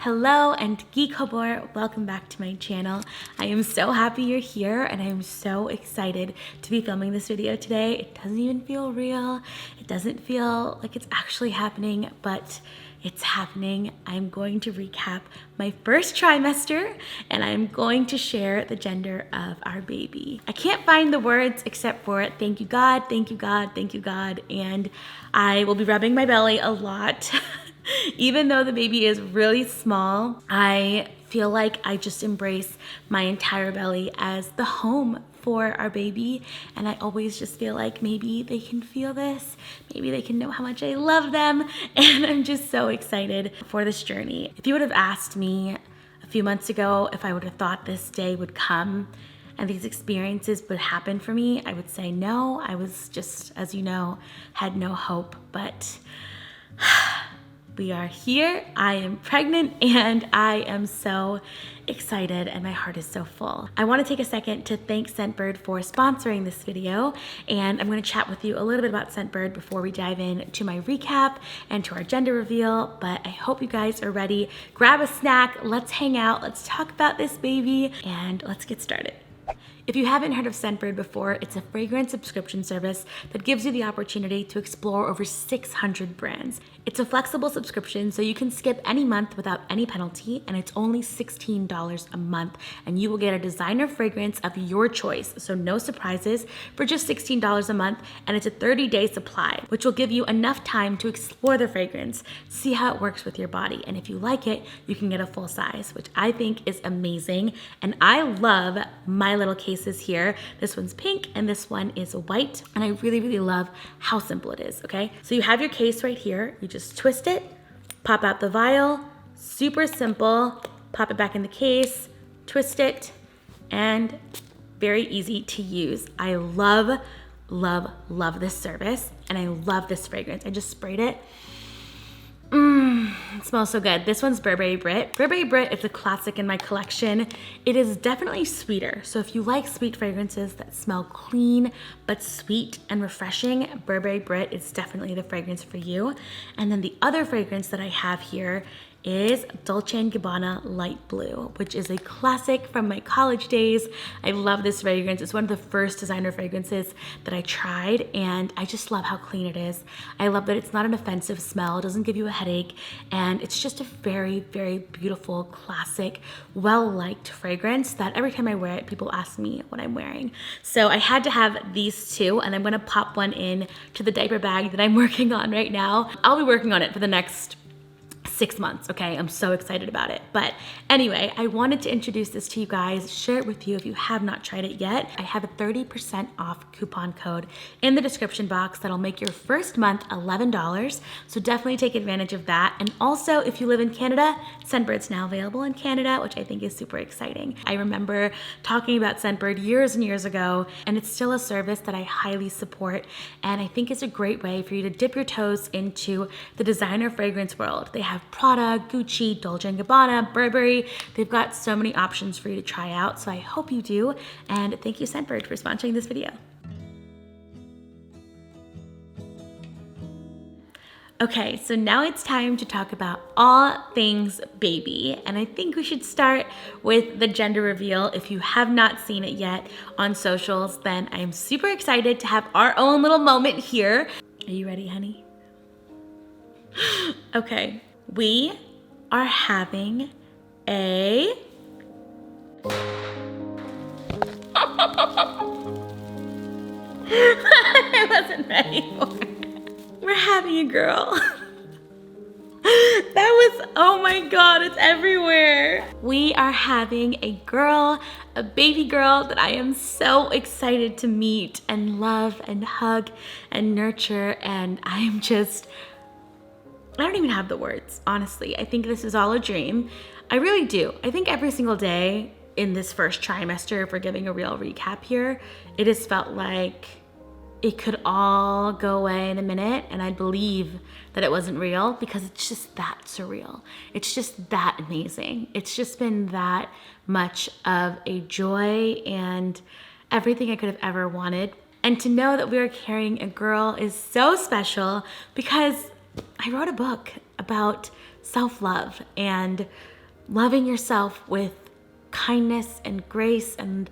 Hello and Geek Hobor, welcome back to my channel. I am so happy you're here and I am so excited to be filming this video today. It doesn't even feel real. It doesn't feel like it's actually happening, but it's happening. I'm going to recap my first trimester and I'm going to share the gender of our baby. I can't find the words except for thank you God, thank you God, thank you God, and I will be rubbing my belly a lot. Even though the baby is really small, I feel like I just embrace my entire belly as the home for our baby. And I always just feel like maybe they can feel this, maybe they can know how much I love them. And I'm just so excited for this journey. If you would have asked me a few months ago if I would have thought this day would come and these experiences would happen for me, I would say no. I was just, as you know, had no hope, but we are here, I am pregnant, and I am so excited and my heart is so full. I want to take a second to thank Scentbird for sponsoring this video, and I'm going to chat with you a little bit about Scentbird before we dive in to my recap and to our gender reveal, but I hope you guys are ready. Grab a snack, let's hang out, let's talk about this baby, and let's get started. If you haven't heard of Scentbird before, it's a fragrance subscription service that gives you the opportunity to explore over 600 brands. It's a flexible subscription, so you can skip any month without any penalty, and it's only $16 a month, and you will get a designer fragrance of your choice, so no surprises, for just $16 a month, and it's a 30-day supply, which will give you enough time to explore the fragrance, see how it works with your body, and if you like it, you can get a full size, which I think is amazing, and I love my little cases here. This one's pink and this one is white, and I really, really love how simple it is, okay? So you have your case right here. You just twist it, pop out the vial, super simple, pop it back in the case, twist it, and very easy to use. I love, love, love this service, and I love this fragrance. I just sprayed it. It smells so good. This one's Burberry Brit. Burberry Brit is a classic in my collection. It is definitely sweeter. So if you like sweet fragrances that smell clean but sweet and refreshing, Burberry Brit is definitely the fragrance for you. And then the other fragrance that I have here is Dolce & Gabbana Light Blue, which is a classic from my college days. I love this fragrance. It's one of the first designer fragrances that I tried, and I just love how clean it is. I love that it's not an offensive smell, it doesn't give you a headache, and it's just a very, very beautiful, classic, well-liked fragrance that every time I wear it, people ask me what I'm wearing. So I had to have these two, and I'm gonna pop one in to the diaper bag that I'm working on right now. I'll be working on it for the next 6 months, okay? I'm so excited about it. But anyway, I wanted to introduce this to you guys, share it with you if you have not tried it yet. I have a 30% off coupon code in the description box that'll make your first month $11. So definitely take advantage of that. And also, if you live in Canada, Scentbird's now available in Canada, which I think is super exciting. I remember talking about Scentbird years and years ago, and it's still a service that I highly support. And I think it's a great way for you to dip your toes into the designer fragrance world. They have Prada, Gucci, Dolce & Gabbana, Burberry. They've got so many options for you to try out, so I hope you do. And thank you, Scentbird, for sponsoring this video. Okay, so now it's time to talk about all things baby. And I think we should start with the gender reveal. If you have not seen it yet on socials, then I am super excited to have our own little moment here. Are you ready, honey? Okay. We are having a I wasn't ready for it. We're having a girl. That was, oh my God, it's everywhere. We are having a girl, a baby girl that I am so excited to meet and love and hug and nurture, and I'm just, I don't even have the words, honestly. I think this is all a dream. I really do. I think every single day in this first trimester, if we're giving a real recap here, it has felt like it could all go away in a minute and I'd believe that it wasn't real, because it's just that surreal. It's just that amazing. It's just been that much of a joy and everything I could have ever wanted. And to know that we are carrying a girl is so special, because I wrote a book about self-love, and loving yourself with kindness and grace and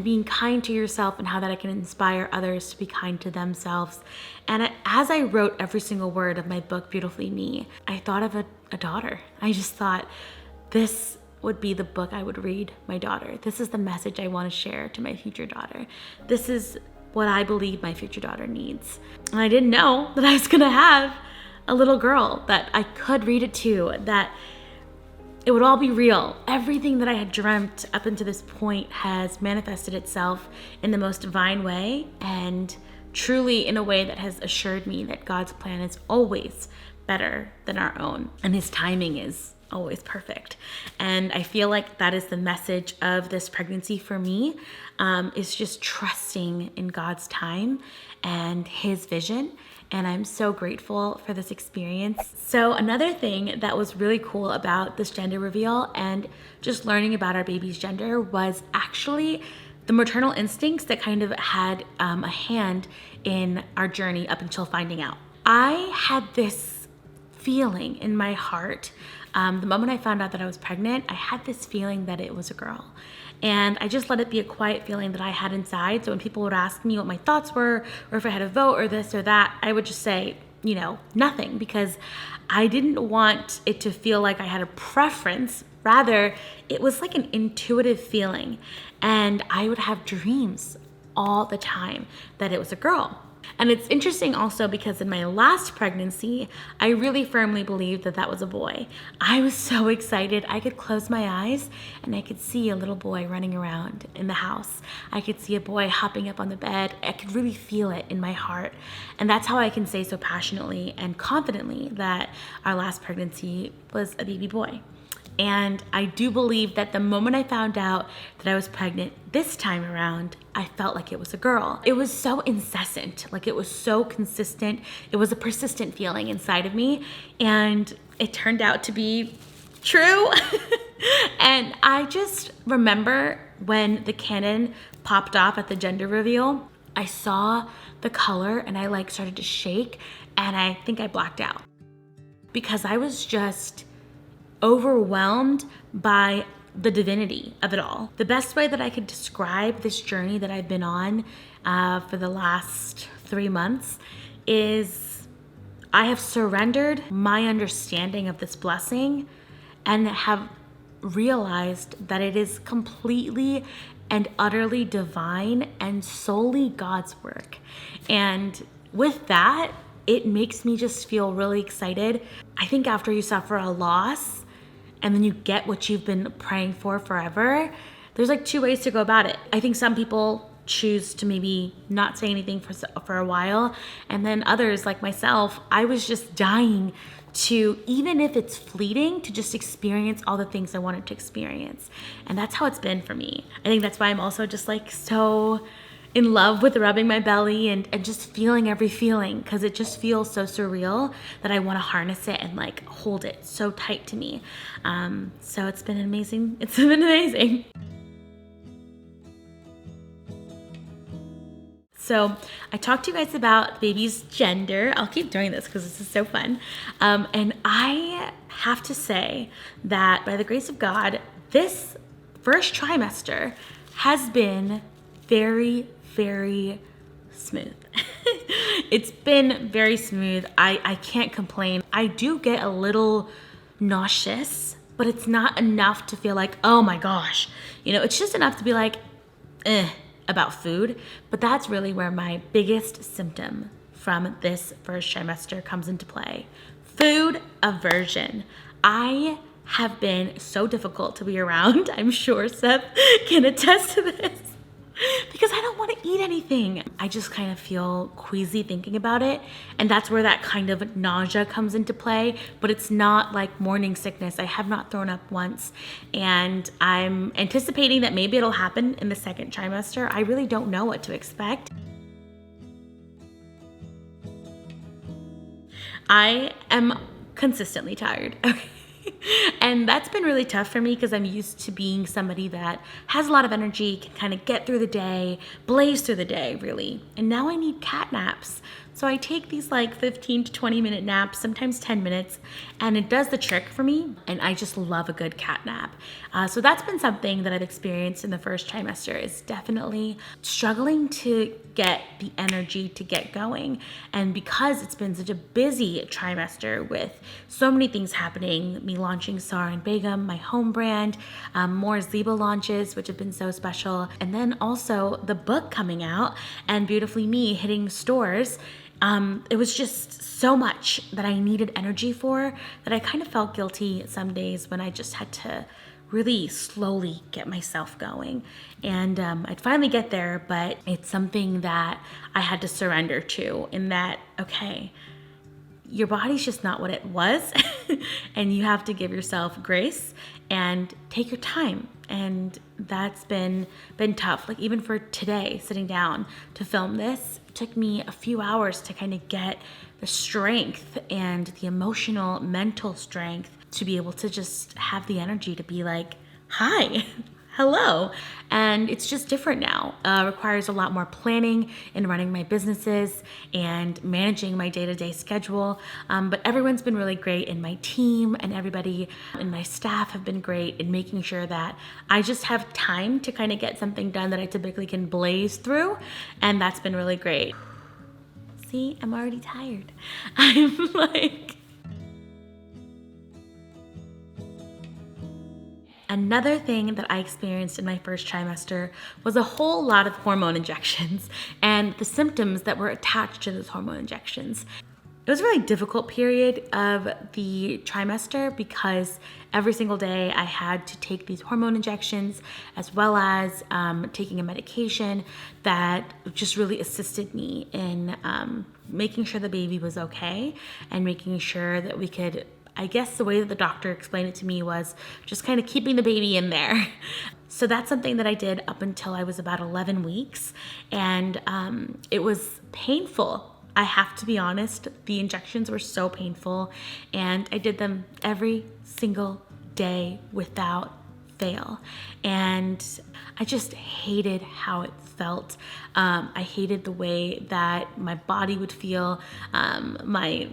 being kind to yourself, and how that I can inspire others to be kind to themselves. And as I wrote every single word of my book, Beautifully Me, I thought of a daughter. I just thought this would be the book I would read my daughter. This is the message I want to share to my future daughter. This is what I believe my future daughter needs. And I didn't know that I was gonna have a little girl that I could read it to, that it would all be real. Everything that I had dreamt up until this point has manifested itself in the most divine way, and truly in a way that has assured me that God's plan is always better than our own, and his timing is always perfect. And I feel like that is the message of this pregnancy for me, is just trusting in God's time and his vision. And I'm so grateful for this experience. So another thing that was really cool about this gender reveal and just learning about our baby's gender was actually the maternal instincts that kind of had a hand in our journey up until finding out. I had this feeling in my heart. The moment I found out that I was pregnant, I had this feeling that it was a girl. And I just let it be a quiet feeling that I had inside. So when people would ask me what my thoughts were, or if I had a vote or this or that, I would just say, nothing, because I didn't want it to feel like I had a preference. Rather, it was like an intuitive feeling. And I would have dreams all the time that it was a girl. And it's interesting also because in my last pregnancy, I really firmly believed that that was a boy. I was so excited. I could close my eyes and I could see a little boy running around in the house. I could see a boy hopping up on the bed. I could really feel it in my heart. And that's how I can say so passionately and confidently that our last pregnancy was a baby boy. And I do believe that the moment I found out that I was pregnant this time around, I felt like it was a girl. It was so incessant, like it was so consistent. It was a persistent feeling inside of me, and it turned out to be true. And I just remember when the cannon popped off at the gender reveal, I saw the color and I started to shake, and I think I blacked out because I was just overwhelmed by the divinity of it all. The best way that I could describe this journey that I've been on for the last 3 months is I have surrendered my understanding of this blessing and have realized that it is completely and utterly divine and solely God's work. And with that, it makes me just feel really excited. I think after you suffer a loss, and then you get what you've been praying for forever, there's 2 ways to go about it. I think some people choose to maybe not say anything for a while, and then others, like myself, I was just dying to, even if it's fleeting, to just experience all the things I wanted to experience. And that's how it's been for me. I think that's why I'm also just so in love with rubbing my belly and just feeling every feeling, because it just feels so surreal that I want to harness it and hold it so tight to me. So it's been amazing. It's been amazing. So I talked to you guys about baby's gender. I'll keep doing this because this is so fun. And I have to say that by the grace of God, this first trimester has been very, very smooth. It's been very smooth. I can't complain. I do get a little nauseous, but it's not enough to feel like, oh my gosh. It's just enough to be about food. But that's really where my biggest symptom from this first trimester comes into play. Food aversion. I have been so difficult to be around. I'm sure Seth can attest to this. Because I don't want to eat anything. I just kind of feel queasy thinking about it. And that's where that kind of nausea comes into play. But it's not like morning sickness. I have not thrown up once. And I'm anticipating that maybe it'll happen in the second trimester. I really don't know what to expect. I am consistently tired. Okay. And that's been really tough for me because I'm used to being somebody that has a lot of energy, can kind of get through the day, blaze through the day, really. And now I need cat naps. So I take these like 15 to 20 minute naps, sometimes 10 minutes, and it does the trick for me. And I just love a good cat nap. So that's been something that I've experienced in the first trimester, is definitely struggling to get the energy to get going. And because it's been such a busy trimester with so many things happening, me launching Sara and Begum, my home brand, more Zeba launches, which have been so special, and then also the book coming out and Beautifully Me hitting stores. It was just so much that I needed energy for that I kind of felt guilty some days when I just had to really slowly get myself going. And I'd finally get there, but it's something that I had to surrender to, in that, okay, your body's just not what it was and you have to give yourself grace and take your time. And that's been tough. Like even for today, sitting down to film this, it took me a few hours to kind of get the strength and the emotional, mental strength to be able to just have the energy to be like, hi, hello. And it's just different now. Requires a lot more planning in running my businesses and managing my day-to-day schedule. But everyone's been really great, and my team and everybody in my staff have been great in making sure that I just have time to kind of get something done that I typically can blaze through. And that's been really great. See, I'm already tired. I'm like... Another thing that I experienced in my first trimester was a whole lot of hormone injections and the symptoms that were attached to those hormone injections. It was a really difficult period of the trimester because every single day I had to take these hormone injections, as well as taking a medication that just really assisted me in making sure the baby was okay and making sure that we could, I guess the way that the doctor explained it to me was just kind of keeping the baby in there. So that's something that I did up until I was about 11 weeks. And it was painful. I have to be honest, the injections were so painful, and I did them every single day without fail. And I just hated how it felt. I hated the way that my body would feel, my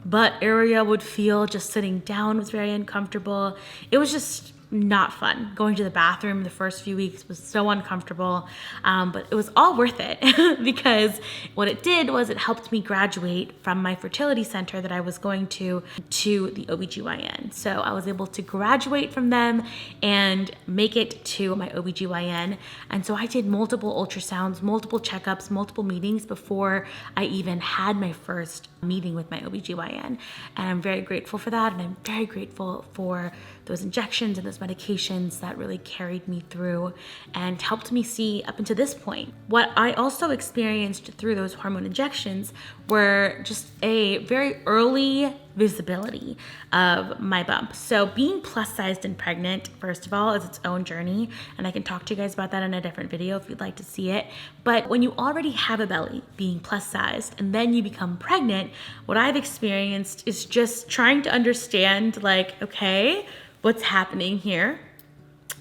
butt area would feel. Just sitting down was very uncomfortable. It was just not fun. Going to the bathroom the first few weeks was so uncomfortable, but it was all worth it because what it did was it helped me graduate from my fertility center that I was going to the OBGYN. So I was able to graduate from them and make it to my OBGYN. And so I did multiple ultrasounds, multiple checkups, multiple meetings before I even had my first meeting with my OBGYN. And I'm very grateful for that. And I'm very grateful for those injections and those medications that really carried me through and helped me see up until this point. What I also experienced through those hormone injections were just a very early visibility of my bump. So being plus sized and pregnant, first of all, is its own journey, and I can talk to you guys about that in a different video if you'd like to see it. But when you already have a belly, being plus sized, and then you become pregnant, what I've experienced is just trying to understand, like, okay, what's happening here?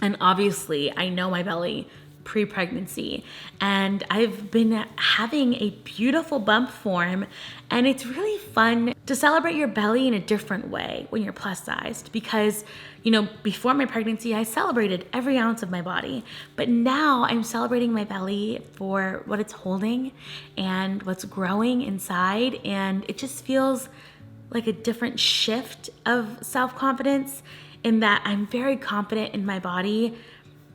And obviously I know my belly pre-pregnancy, and I've been having a beautiful bump form, and it's really fun to celebrate your belly in a different way when you're plus sized, because before my pregnancy I celebrated every ounce of my body, but now I'm celebrating my belly for what it's holding and what's growing inside, and it just feels like a different shift of self-confidence, in that I'm very confident in my body,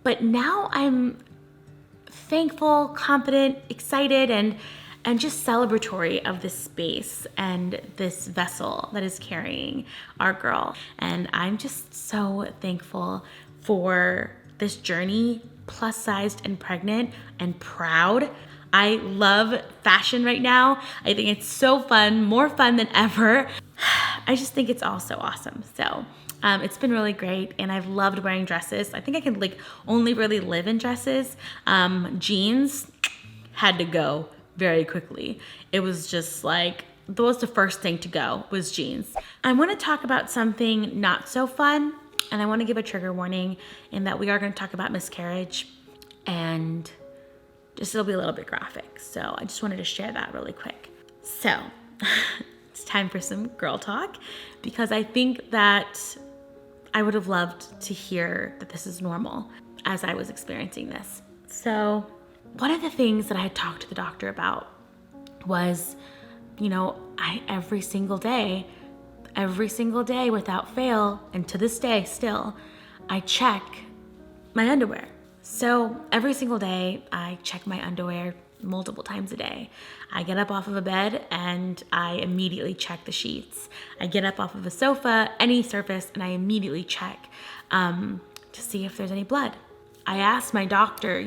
but now I'm thankful, confident, excited, and just celebratory of this space and this vessel that is carrying our girl. And I'm just so thankful for this journey, plus sized and pregnant, and proud. I love fashion right now. I think it's so fun, more fun than ever. I just think it's all so awesome. So it's been really great, and I've loved wearing dresses. I think I can only really live in dresses. Jeans had to go very quickly. It was just that was the first thing to go, was jeans. I want to talk about something not so fun, and I want to give a trigger warning in that we are going to talk about miscarriage, and just it'll be a little bit graphic. So I just wanted to share that really quick. So it's time for some girl talk, because I think that I would have loved to hear that this is normal as I was experiencing this. So one of the things that I had talked to the doctor about was, every single day without fail, and to this day still, I check my underwear. So every single day I check my underwear multiple times a day. I get up off of a bed and I immediately check the sheets. I get up off of a sofa, any surface, and I immediately check to see if there's any blood. I asked my doctor,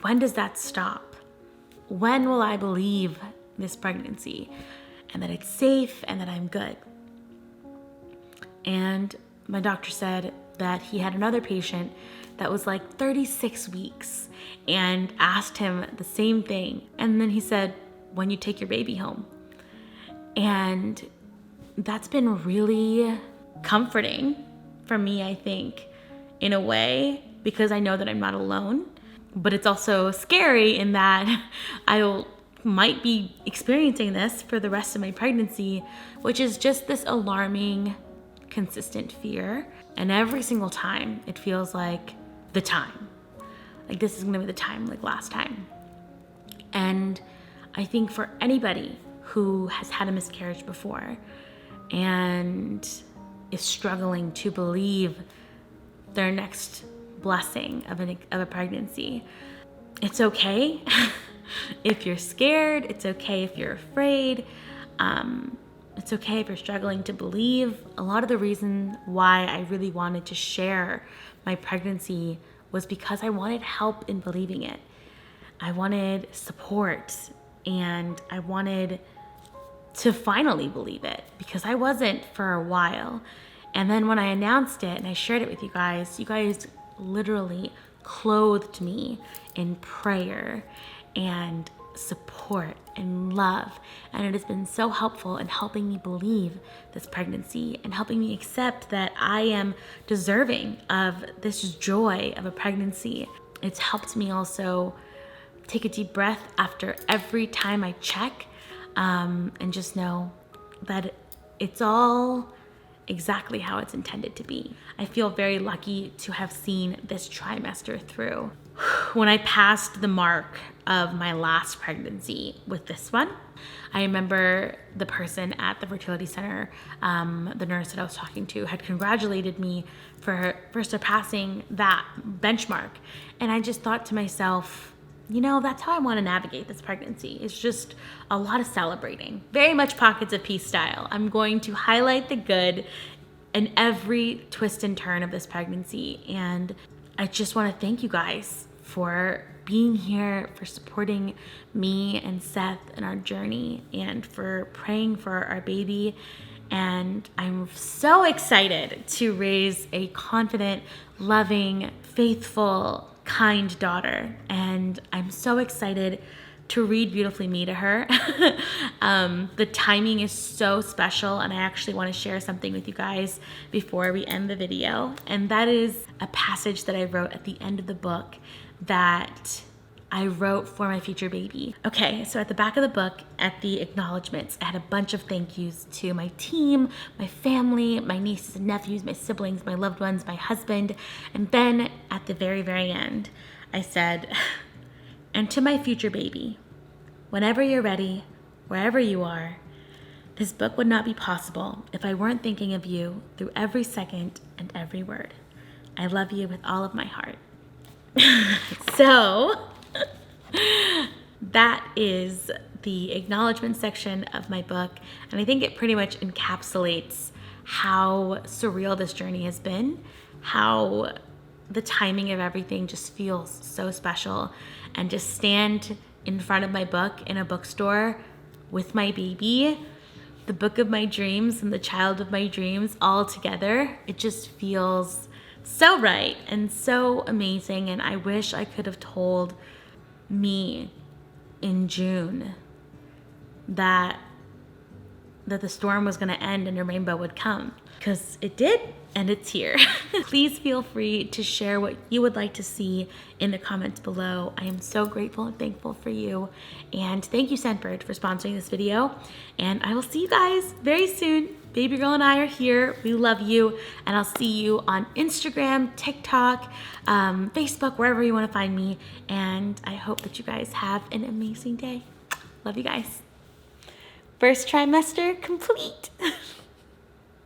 when does that stop? When will I believe this pregnancy and that it's safe and that I'm good? And my doctor said that he had another patient that was like 36 weeks and asked him the same thing. And then he said, when you take your baby home. And that's been really comforting for me, I think, in a way, because I know that I'm not alone. But it's also scary in that I might be experiencing this for the rest of my pregnancy, which is just this alarming, consistent fear. And every single time it feels like the time. Like this is gonna be the time, like last time. And I think for anybody who has had a miscarriage before and is struggling to believe their next blessing of a pregnancy, it's okay if you're scared. It's okay if you're afraid. It's okay if you're struggling to believe. A lot of the reason why I really wanted to share my pregnancy was because I wanted help in believing it. I wanted support, and I wanted to finally believe it, because I wasn't for a while. And then when I announced it and I shared it with you guys literally clothed me in prayer and support and love. And it has been so helpful in helping me believe this pregnancy and helping me accept that I am deserving of this joy of a pregnancy. It's helped me also take a deep breath after every time I check, and just know that it's all exactly how it's intended to be. I feel very lucky to have seen this trimester through. When I passed the mark of my last pregnancy with this one, I remember the person at the fertility center, the nurse that I was talking to, had congratulated me for surpassing that benchmark. And I just thought to myself, that's how I want to navigate this pregnancy. It's just a lot of celebrating. Very much Pockets of Peace style. I'm going to highlight the good in every twist and turn of this pregnancy. And I just want to thank you guys for being here, for supporting me and Seth in our journey, and for praying for our baby. And I'm so excited to raise a confident, loving, faithful, kind daughter. And I'm so excited to read Beautifully Me to her. The timing is so special, and I actually want to share something with you guys before we end the video. And that is a passage that I wrote at the end of the book that I wrote for my future baby. Okay, so at the back of the book, at the acknowledgements, I had a bunch of thank yous to my team, my family, my nieces and nephews, my siblings, my loved ones, my husband. And then at the very, very end, I said, and to my future baby, whenever you're ready, wherever you are, this book would not be possible if I weren't thinking of you through every second and every word. I love you with all of my heart. So that is the acknowledgement section of my book. And I think it pretty much encapsulates how surreal this journey has been, how the timing of everything just feels so special. And just stand in front of my book in a bookstore with my baby, the book of my dreams and the child of my dreams all together. It just feels so right and so amazing. And I wish I could have told me in June that that the storm was gonna end and a rainbow would come, because it did, and it's here. Please feel free to share what you would like to see in the comments below. I am so grateful and thankful for you. And thank you, Scentbird, for sponsoring this video. And I will see you guys very soon. Baby girl and I are here. We love you. And I'll see you on Instagram, TikTok, Facebook, wherever you want to find me. And I hope that you guys have an amazing day. Love you guys. First trimester complete.